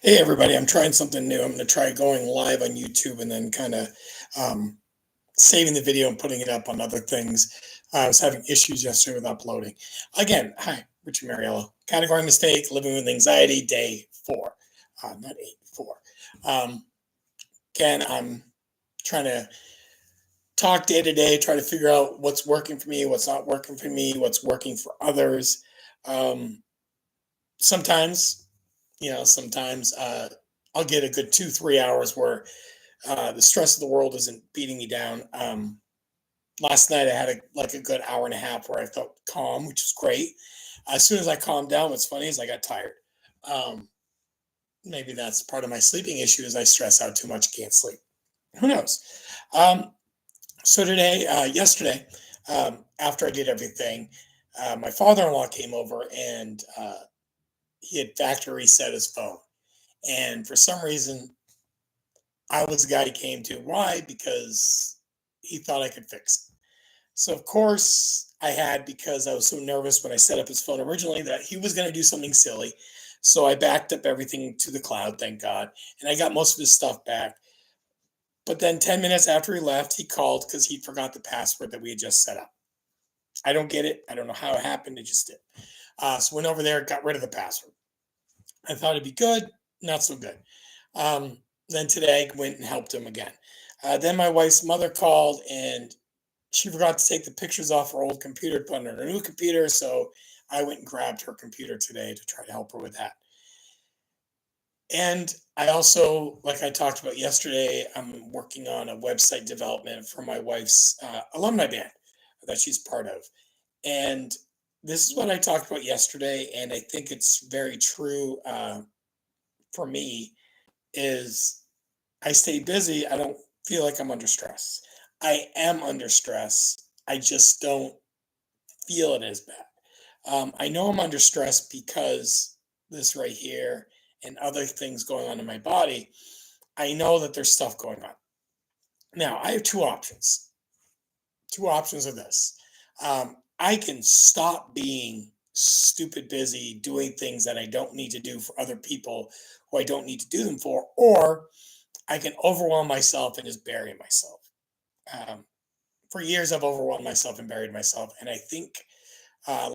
Hey everybody, I'm trying something new. I'm going to try going live on YouTube and then kind of um, saving the video and putting it up on other things. I was having issues yesterday with uploading. Again, hi, Richard Mariello. Category mistake, living with anxiety, day 4. Not 8, 4. Um, Again, I'm trying to talk day to day, try to figure out what's working for me, what's not working for me, what's working for others. Um, Sometimes, sometimes I'll get a good 2, 3 hours where the stress of the world isn't beating me down. Last night I had a good hour and a half where I felt calm, which is great. As soon as I calmed down, what's funny is I got tired. Um, Maybe that's part of my sleeping issue is I stress out too much, can't sleep. Who knows? Um, Yesterday, after I did everything, my father-in-law came over and he had factory reset his phone. And for some reason, I was the guy he came to. Why? Because he thought I could fix it. So of course I had because I was so nervous when I set up his phone originally that he was going to do something silly. So I backed up everything to the cloud, thank God, and I got most of his stuff back. But then 10 minutes after he left, he called because he forgot the password that we had just set up. I don't get it. I don't know how it happened. It just did. So went over there, got rid of the password. I thought it'd be good, not so good. Then today went and helped him again. Then my wife's mother called and she forgot to take the pictures off her old computer, put on her new computer. So I went and grabbed her computer today to try to help her with that. And I also, like I talked about yesterday, I'm working on a website development for my wife's alumni band that she's part of. And this is what I talked about yesterday, and I think it's very true for me. Is I stay busy. I don't feel like I'm under stress. I am under stress. I just don't feel it as bad. I know I'm under stress because this right here and other things going on in my body. I know that there's stuff going on. Now, I have two options. Two options are this. I can stop being stupid busy doing things that I don't need to do for other people who I don't need to do them for, or I can overwhelm myself and just bury myself. Um, for years, I've overwhelmed myself and buried myself. And I think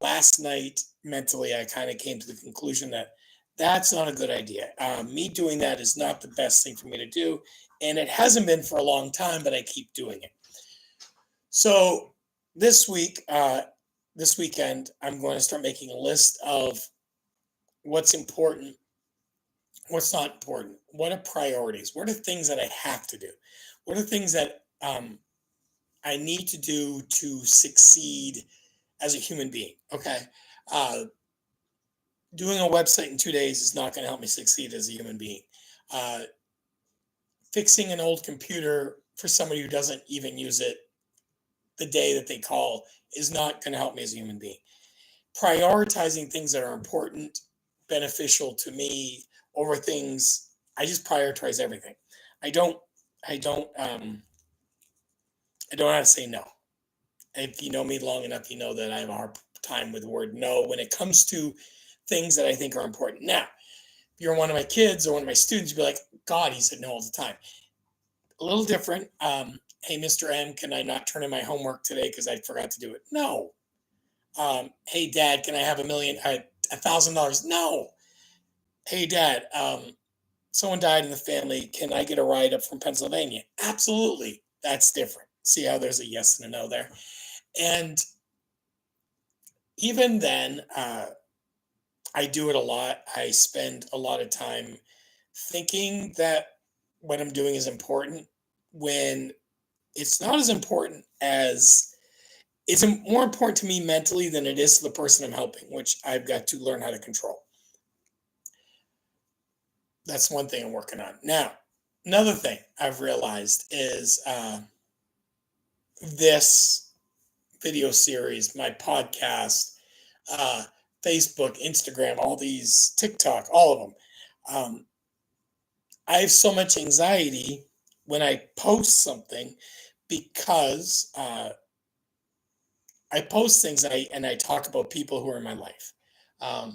last night, mentally, I kind of came to the conclusion that that's not a good idea. Me doing that is not the best thing for me to do. And it hasn't been for a long time, but I keep doing it. So this week, this weekend, I'm going to start making a list of what's important, what's not important, what are priorities, what are things that I have to do, what are things that I need to do to succeed as a human being. Okay. Uh, Doing a website in 2 days is not going to help me succeed as a human being. Uh, Fixing an old computer for somebody who doesn't even use it the day that they call is not going to help me as a human being. Prioritizing things that are important, beneficial to me over things, I just prioritize everything. I don't, I don't, I don't know how to say no. If you know me long enough, you know that I have a hard time with the word no when it comes to things that I think are important. Now, if you're one of my kids or one of my students, you'd be like, God, he said no all the time. A little different. Hey, Mr. M, can I not turn in my homework today because I forgot to do it? No. Hey, Dad, can I have $1,000? No. Hey, Dad, someone died in the family. Can I get a ride up from Pennsylvania? Absolutely. That's different. See how there's a yes and a no there. And even then, I do it a lot. I spend a lot of time thinking that what I'm doing is important when it's not as important as it's more important to me mentally than it is to the person I'm helping, which I've got to learn how to control. That's one thing I'm working on. Now, another thing I've realized is this video series, my podcast, uh, Facebook, Instagram, all these TikTok, all of them. Um, I have so much anxiety when I post something because I post things and I talk about people who are in my life. I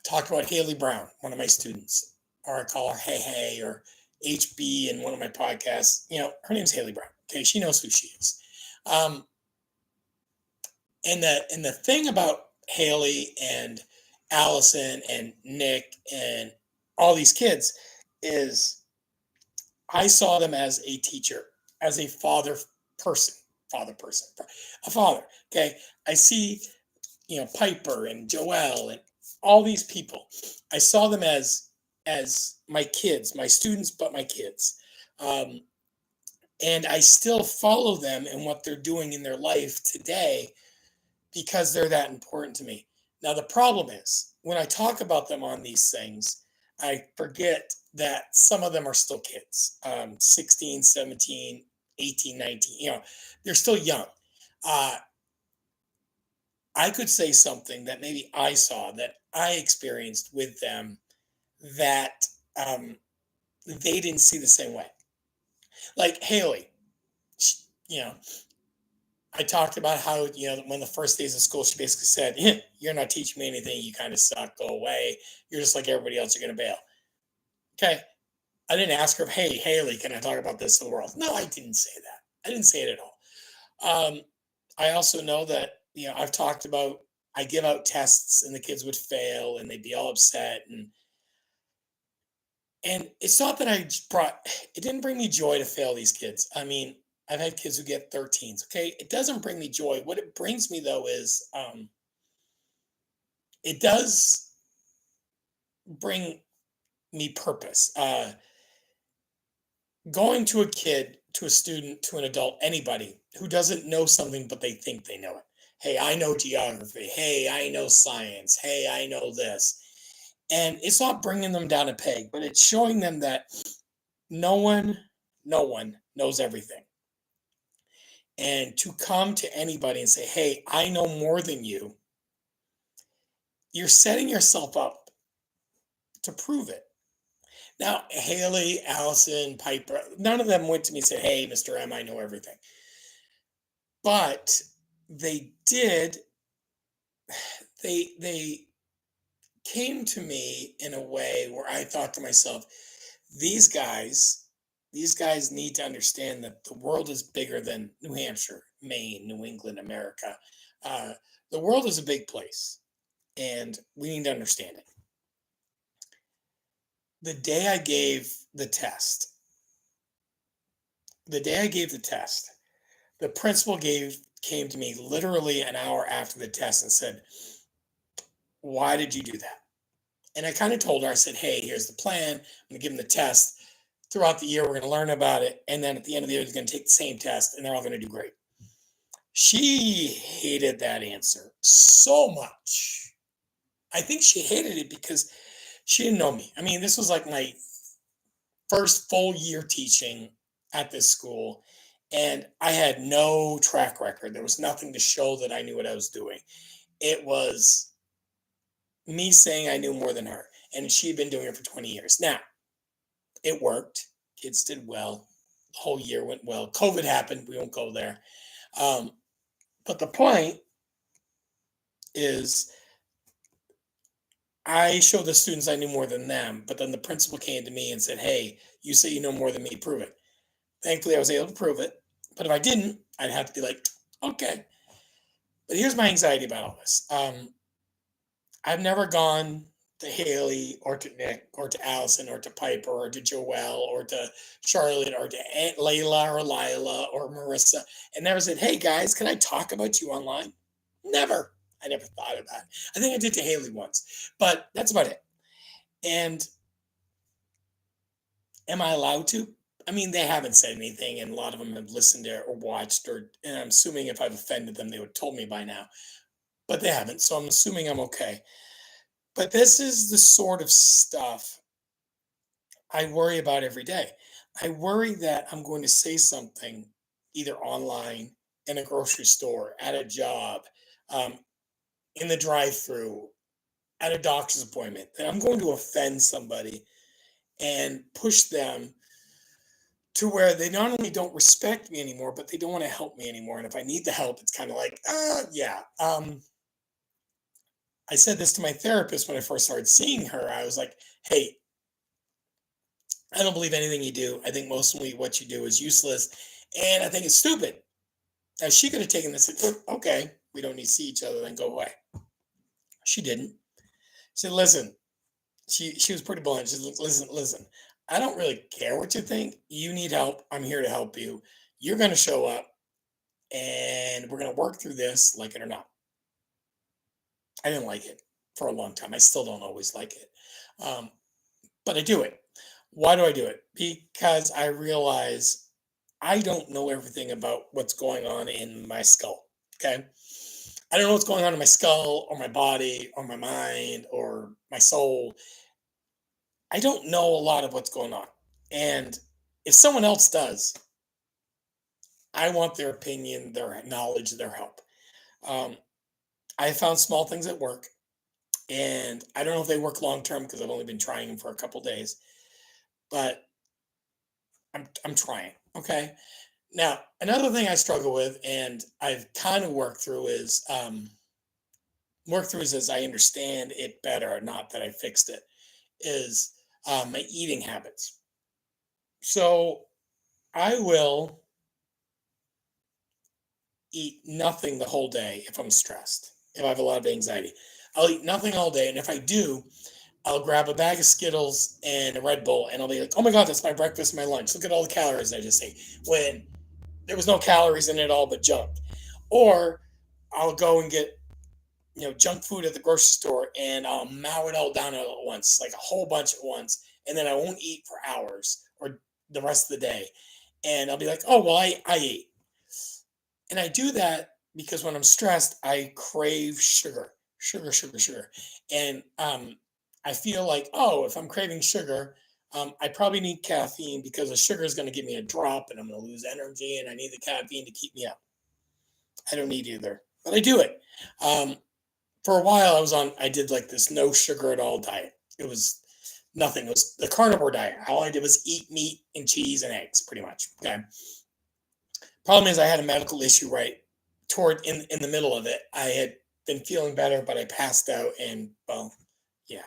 talked about Haley Brown, one of my students. or I call her Hey Hey or HB in one of my podcasts. Her name's Haley Brown. Okay, she knows who she is. Um, and the thing about Haley and Allison and Nick and all these kids is I saw them as a teacher, as a father person, a father. Okay, I see Piper and Joelle and all these people. I saw them as my kids, my students, but my kids. Um, and I still follow them and what they're doing in their life today because they're that important to me. Now, the problem is when I talk about them on these things, I forget that some of them are still kids, 16, 17, 18, 19. They're still young. Uh, I could say something that maybe I saw that I experienced with them that they didn't see the same way. Like Haley, she, you know, I talked about how, one of the first days of school, she basically said, "Yeah, you're not teaching me anything. You kind of suck. Go away. You're just like everybody else. You're going to bail." Okay. I didn't ask her, "Hey, Haley, can I talk about this to the world?" No, I didn't say that. I didn't say it at all. Um, I also know that, I've talked about, I give out tests and the kids would fail and they'd be all upset. And it's not that it didn't bring me joy to fail these kids. I mean, I've had kids who get 13s. Okay. It doesn't bring me joy. What it brings me though is, it does bring me purpose. Going to a kid, to a student, to an adult, anybody who doesn't know something, but they think they know it. Hey, I know geography. Hey, I know science. Hey, I know this. And it's not bringing them down a peg, but it's showing them that no one, no one knows everything. And to come to anybody and say, "Hey, I know more than you," you're setting yourself up to prove it. Now, Haley, Allison, Piper, none of them went to me and said, "Hey, Mr. M, I know everything." But they did, they came to me in a way where I thought to myself, these guys, these guys need to understand that the world is bigger than New Hampshire, Maine, New England, America. Uh, the world is a big place, and we need to understand it. The day I gave the test, the day I gave the test, the principal came to me literally an hour after the test and said, "Why did you do that?" And I kind of told her, I said, "Hey, here's the plan. I'm going to give them the test. Throughout the year, we're going to learn about it. And then at the end of the year, they're going to take the same test and they're all going to do great." She hated that answer so much. I think she hated it because she didn't know me. I mean, this was like my first full year teaching at this school, and I had no track record. There was nothing to show that I knew what I was doing. It was me saying I knew more than her, and she'd been doing it for 20 years. Now, it worked. Kids did well. The whole year went well. COVID happened. We won't go there. Um, but the point is, I showed the students I knew more than them, but then the principal came to me and said, "Hey, you say you know more than me, prove it." Thankfully, I was able to prove it. But if I didn't, I'd have to be like, "Okay." But here's my anxiety about all this. I've never gone to Haley or to Nick or to Allison or to Piper or to Joelle or to Charlotte or to Aunt Layla or Lila or Marissa and never said, "Hey guys, can I talk about you online?" Never. I never thought of that. I think I did to Haley once, but that's about it. And am I allowed to? I mean, they haven't said anything, and a lot of them have listened to or watched, and I'm assuming if I've offended them, they would have told me by now. But they haven't, so I'm assuming I'm okay. But this is the sort of stuff I worry about every day. I worry that I'm going to say something either online, in a grocery store, at a job, um, in the drive-through, at a doctor's appointment, that I'm going to offend somebody and push them to where they not only don't respect me anymore, but they don't want to help me anymore. And if I need the help, it's kind of like, yeah. I said this to my therapist when I first started seeing her. I was like, "Hey, I don't believe anything you do. I think mostly what you do is useless, and I think it's stupid. Now she could have taken this and okay, we don't need to see each other, then go away. She didn't. She said, listen, she was pretty blunt. She said, listen. I don't really care what you think. You need help. I'm here to help you. You're gonna show up, and we're gonna work through this, like it or not. I didn't like it for a long time. I still don't always like it, um, but I do it. Why do I do it? Because I realize I don't know everything about what's going on in my skull. Okay. I don't know what's going on in my skull or my body or my mind or my soul. I don't know a lot of what's going on. And if someone else does, I want their opinion, their knowledge, their help. Um, I found small things at work, and I don't know if they work long term because I've only been trying them for a couple days, but I'm trying. Okay. Now, another thing I struggle with, and I've kind of worked through is as I understand it better, not that I fixed it, is my eating habits. So I will eat nothing the whole day if I'm stressed, if I have a lot of anxiety. I'll eat nothing all day. And if I do, I'll grab a bag of Skittles and a Red Bull and I'll be like, oh my God, that's my breakfast, my lunch. Look at all the calories I just ate. When there was no calories in it all but junk. Or I'll go and get junk food at the grocery store and I'll mow it all down all at once, like a whole bunch at once, and then I won't eat for hours or the rest of the day. And I'll be like, oh well, I ate. And I do that because when I'm stressed, I crave sugar, sugar, sugar, sugar. And I feel like, oh, if I'm craving sugar, I probably need caffeine because the sugar is going to give me a drop and I'm going to lose energy and I need the caffeine to keep me up. I don't need either, but I do it. For a while I did like this no sugar at all diet. It was nothing. It was the carnivore diet. All I did was eat meat and cheese and eggs pretty much. Okay. Problem is I had a medical issue right toward in the middle of it. I had been feeling better, but I passed out and well, yeah,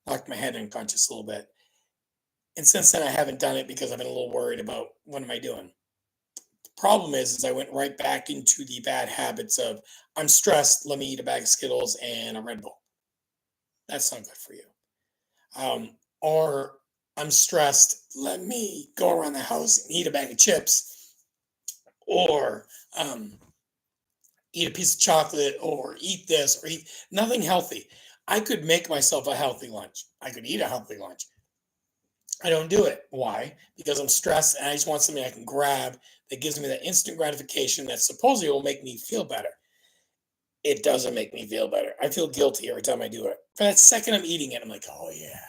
knocked my head unconscious a little bit. And since then I haven't done it because I've been a little worried about what am I doing. Problem is I went right back into the bad habits of I'm stressed, let me eat a bag of Skittles and a Red Bull. That's not good for you. Or I'm stressed, let me go around the house and eat a bag of chips, or um, eat a piece of chocolate, or eat this, or eat nothing healthy. I could make myself a healthy lunch. I could eat a healthy lunch. I don't do it. Why? Because I'm stressed and I just want something I can grab that gives me that instant gratification that supposedly will make me feel better. It doesn't make me feel better. I feel guilty every time I do it. For that second I'm eating it, I'm like, oh yeah.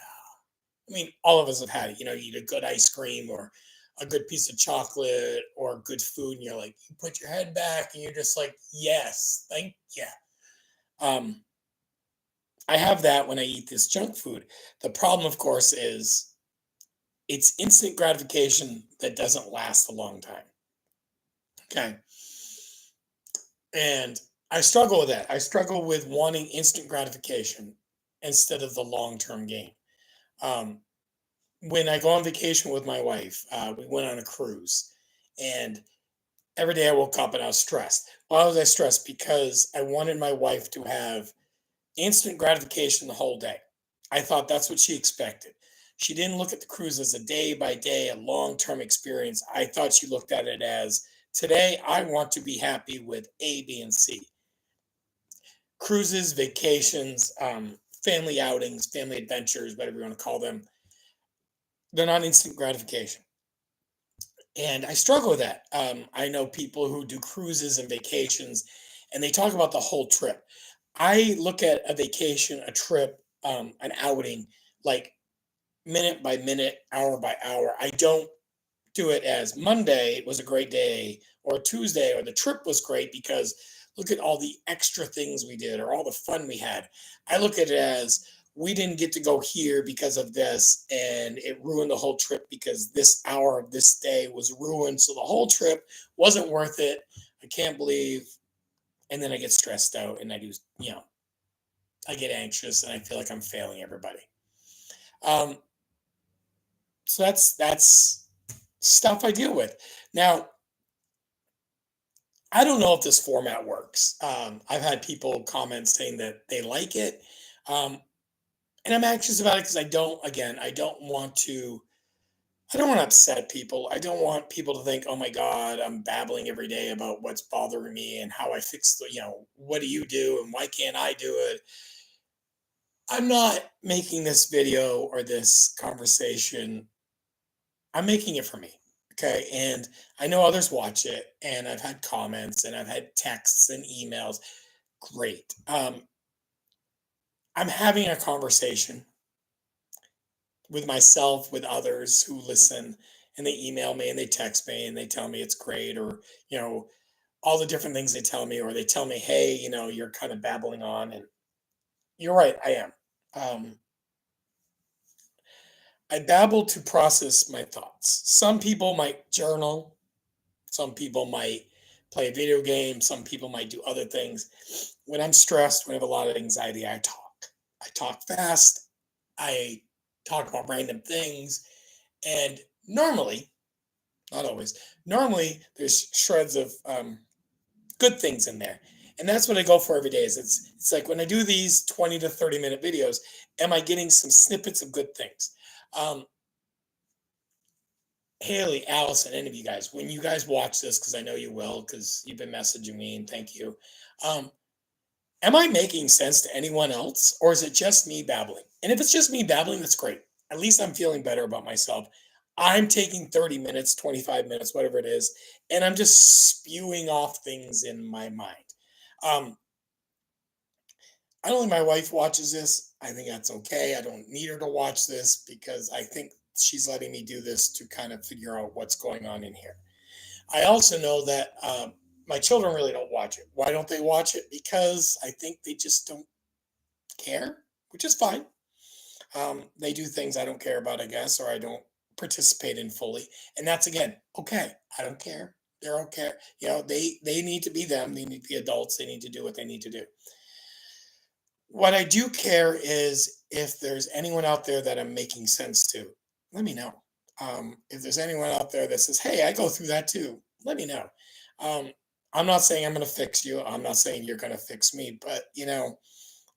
I mean, all of us have had it. You eat a good ice cream or a good piece of chocolate or good food, and you're like, you put your head back and you're just like, yes, thank you. Um, I have that when I eat this junk food. The problem, of course, is it's instant gratification that doesn't last a long time. Okay. And I struggle with that. I struggle with wanting instant gratification instead of the long term gain. Um, when I go on vacation with my wife, we went on a cruise, and every day I woke up and I was stressed. Why was I stressed? Because I wanted my wife to have instant gratification the whole day. I thought that's what she expected. She didn't look at the cruise as a day by day, a long term experience. I thought she looked at it as today I want to be happy with A, B, and C. Cruises, vacations, family outings, family adventures, whatever you want to call them, they're not instant gratification. And I struggle with that. I know people who do cruises and vacations, and they talk about the whole trip. I look at a vacation, a trip, an outing, like minute by minute, hour by hour. I don't do it as Monday was a great day, or Tuesday, or the trip was great because look at all the extra things we did or all the fun we had. I look at it as we didn't get to go here because of this, and it ruined the whole trip because this hour of this day was ruined. So the whole trip wasn't worth it. I can't believe. And then I get stressed out and I get anxious and I feel like I'm failing everybody. Um, So that's stuff I deal with. Now, I don't know if this format works. I've had people comment saying that they like it. Um, and I'm anxious about it because I don't want to I don't want to upset people. I don't want people to think, "Oh my God, I'm babbling every day about what's bothering me and how I fix what do you do and why can't I do it?" I'm not making this video or this conversation. I'm making it for me. Okay. And I know others watch it and I've had comments and I've had texts and emails. Great. I'm having a conversation with myself, with others who listen, and they email me and they text me and they tell me it's great, or, you know, all the different things they tell me, or they tell me, hey, you're kind of babbling on. And you're right, I am. I babble to process my thoughts. Some people might journal, some people might play a video game, some people might do other things. When I'm stressed, when I have a lot of anxiety, I talk. I talk fast, I talk about random things, and normally, not always, normally there's shreds of good things in there. And that's what I go for every day. Is it's like when I do these 20 to 30-minute videos, am I getting some snippets of good things? Um, Haley, Allison, any of you guys, when you guys watch this, because I know you will, because you've been messaging me and thank you. Um, am I making sense to anyone else, or is it just me babbling? And if it's just me babbling, that's great. At least I'm feeling better about myself. I'm taking 30 minutes, 25 minutes, whatever it is, and I'm just spewing off things in my mind. Um, I don't think my wife watches this. I think that's okay. I don't need her to watch this because I think she's letting me do this to kind of figure out what's going on in here. I also know that my children really don't watch it. Why don't they watch it? Because I think they just don't care, which is fine. They do things I don't care about, I guess, or I don't participate in fully, and that's again okay. I don't care. They're okay. They need to be them. They need to be adults. They need to do what they need to do. What I do care is if there's anyone out there that I'm making sense to, let me know. If there's anyone out there that says, "Hey, I go through that too," let me know. Um, I'm not saying I'm going to fix you. I'm not saying you're going to fix me, but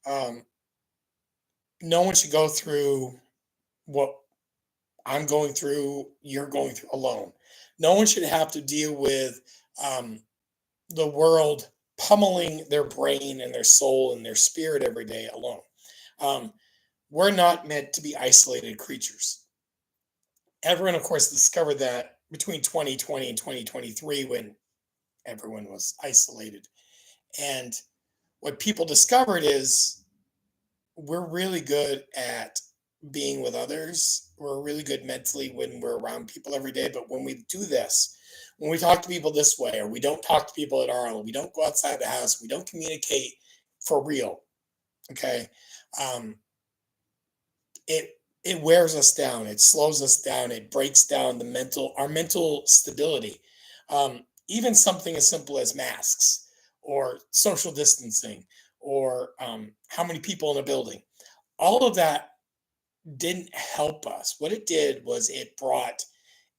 um, no one should go through what I'm going through, you're going through alone. No one should have to deal with um, the world pummeling their brain and their soul and their spirit every day alone. Um, we're not meant to be isolated creatures. Everyone, of course, discovered that between 2020 and 2023 when everyone was isolated. And what people discovered is we're really good at being with others. We're really good mentally when we're around people every day. But when we do this, when we talk to people this way, or we don't talk to people at all, we don't go outside the house, we don't communicate for real. Okay. Um, it wears us down, it slows us down, it breaks down our mental stability. Even something as simple as masks or social distancing or how many people in a building, all of that didn't help us. What it did was it brought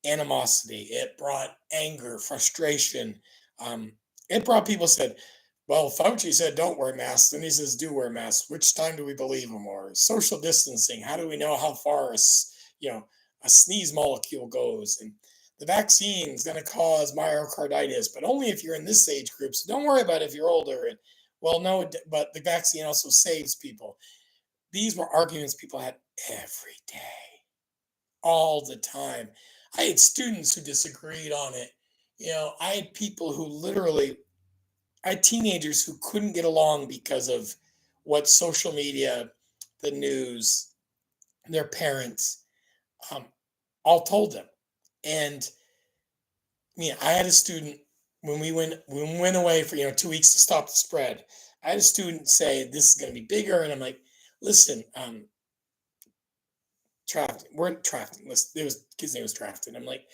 animosity, it brought anger, frustration. Um, it brought people said, well, Fauci said don't wear masks, and he says do wear masks. Which time do we believe him? Or social distancing? How do we know how far a sneeze molecule goes? And the vaccine is going to cause myocarditis, but only if you're in this age group. So don't worry about it if you're older. And well, no, but the vaccine also saves people. These were arguments people had every day, all the time. I had students who disagreed on it. I had people who literally, I had teenagers who couldn't get along because of what social media, the news, their parents, um, all told them. And I had a student when we went away for 2 weeks to stop the spread. I had a student say this is going to be bigger, and I'm like, listen, Trafton. We're Trafton. His name was Trafton. I'm like,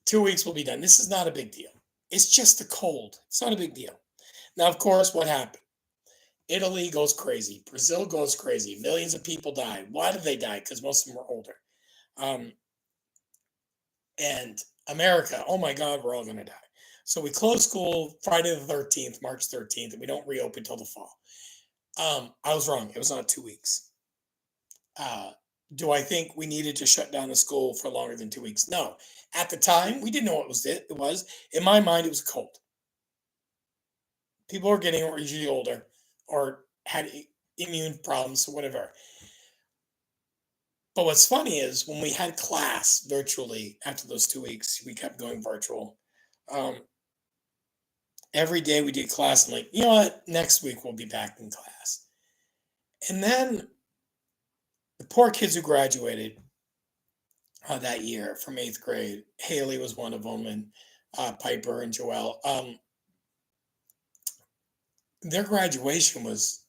2 weeks will be done. This is not a big deal. It's just a cold. It's not a big deal. Now, of course, what happened? Italy goes crazy. Brazil goes crazy. Millions of people died. Why did they die? Because most of them were older. Um, And America, oh my God, we're all going to die. So we close school Friday the 13th, March 13th, and we don't reopen till the fall. I was wrong. It was not 2 weeks. Uh, do I think we needed to shut down the school for longer than 2 weeks? No. At the time, we didn't know what it was. In my mind, it was cold. People are getting usually older or had immune problems or whatever. But what's funny is when we had class virtually after those 2 weeks, we kept going virtual. Um, every day we did class. I'm like, you know what? Next week we'll be back in class. And then the poor kids who graduated that year from 8th grade, Haley was one of them, and Piper and Joelle. Their graduation was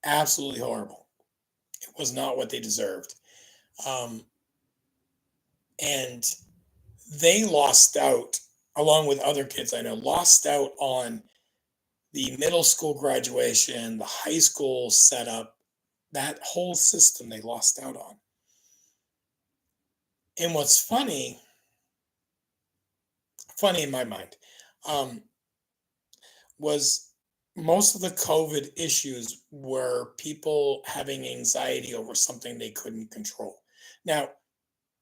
absolutely horrible. It was not what they deserved. Um, and they lost out, along with other kids I know, lost out on the middle school graduation, the high school setup, that whole system they lost out on. And what's funny in my mind, was most of the COVID issues were people having anxiety over something they couldn't control. Now,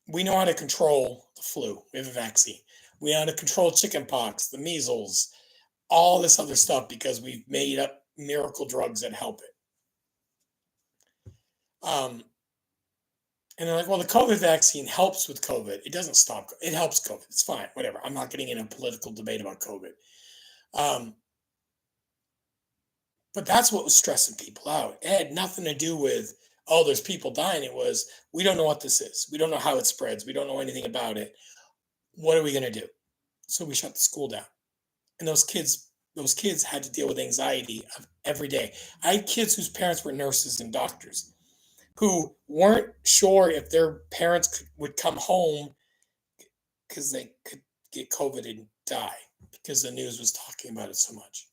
we know how to control the flu. We have a vaccine. We know how to control chickenpox, the measles, all this other stuff because we've made up miracle drugs that help it. And they're like, well, the COVID vaccine helps with COVID. It doesn't stop. It helps COVID. It's fine. Whatever. I'm not getting in a political debate about COVID. But that's what was stressing people out. It had nothing to do with, oh, there's people dying. It was, we don't know what this is. We don't know how it spreads. We don't know anything about it. What are we going to do? So we shut the school down. And those kids had to deal with anxiety of every day. I had kids whose parents were nurses and doctors who weren't sure if their parents would come home because they could get COVID and die because the news was talking about it so much.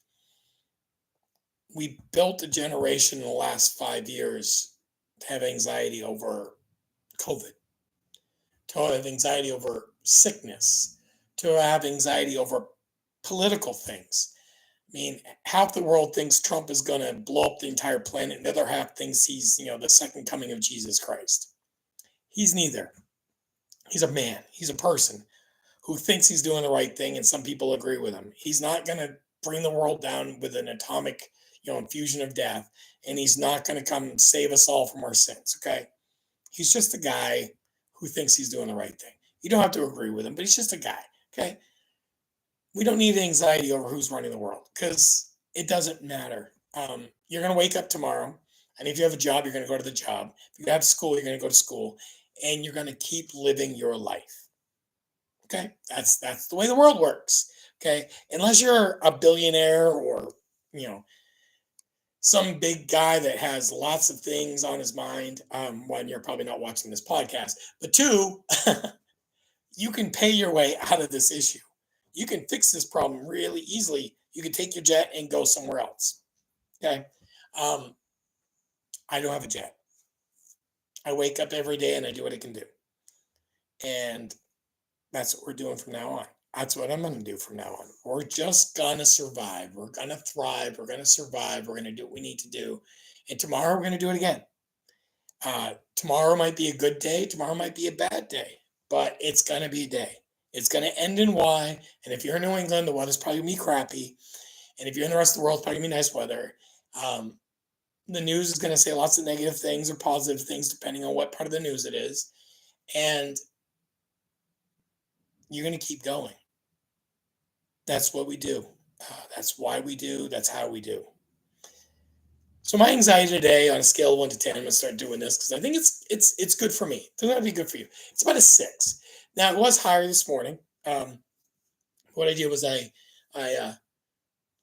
We built a generation in the last 5 years to have anxiety over COVID, to have anxiety over sickness, to have anxiety over political things. I mean, half the world thinks Trump is going to blow up the entire planet, and the other half thinks he's, the second coming of Jesus Christ. He's neither. He's a man. He's a person who thinks he's doing the right thing, and some people agree with him. He's not going to bring the world down with an atomic, infusion of death, and he's not going to come save us all from our sins, okay? He's just a guy who thinks he's doing the right thing. You don't have to agree with him, but he's just a guy, okay? We don't need anxiety over who's running the world because it doesn't matter. You're going to wake up tomorrow, and if you have a job, you're going to go to the job. If you have school, you're going to go to school, and you're going to keep living your life. Okay, that's the way the world works. Okay, unless you're a billionaire or some big guy that has lots of things on his mind. One, you're probably not watching this podcast, but two, you can pay your way out of this issue. You can fix this problem really easily. You can take your jet and go somewhere else. Okay. I don't have a jet. I wake up every day and I do what I can do. And that's what we're doing from now on. That's what I'm going to do from now on. We're just going to survive. We're going to thrive. We're going to survive. We're going to do what we need to do. And tomorrow we're going to do it again. Tomorrow might be a good day. Tomorrow might be a bad day. But it's going to be a day. It's going to end in Y. And if you're in New England, the weather's probably going to be crappy. And if you're in the rest of the world, it's probably going to be nice weather. The news is going to say lots of negative things or positive things, depending on what part of the news it is. And you're going to keep going. That's what we do. That's why we do. That's how we do. So my anxiety today, on a scale of 1 to 10, I'm going to start doing this because I think it's good for me. It's going to be good for you. It's about a 6. Now, it was higher this morning. What I did was I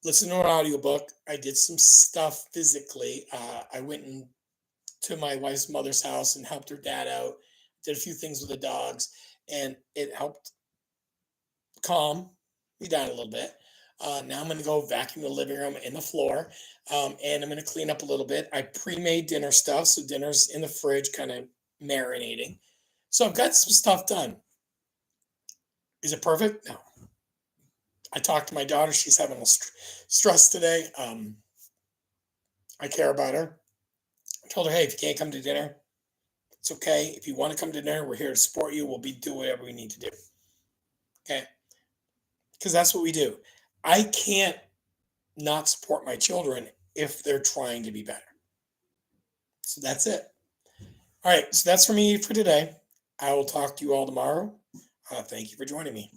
listened to an audiobook. I did some stuff physically. I went to my wife's mother's house and helped her dad out. Did a few things with the dogs, and it helped calm me down a little bit. Now I'm going to go vacuum the living room and the floor, and I'm going to clean up a little bit. I pre-made dinner stuff, so dinner's in the fridge, kind of marinating. So I've got some stuff done. Is it perfect? No. I talked to my daughter. She's having a stress today. I care about her. I told her, hey, if you can't come to dinner, it's okay. If you want to come to dinner, we're here to support you. We'll be do whatever we need to do. Okay. Because that's what we do. I can't not support my children if they're trying to be better. So that's it. All right. So that's for me for today. I will talk to you all tomorrow. Thank you for joining me.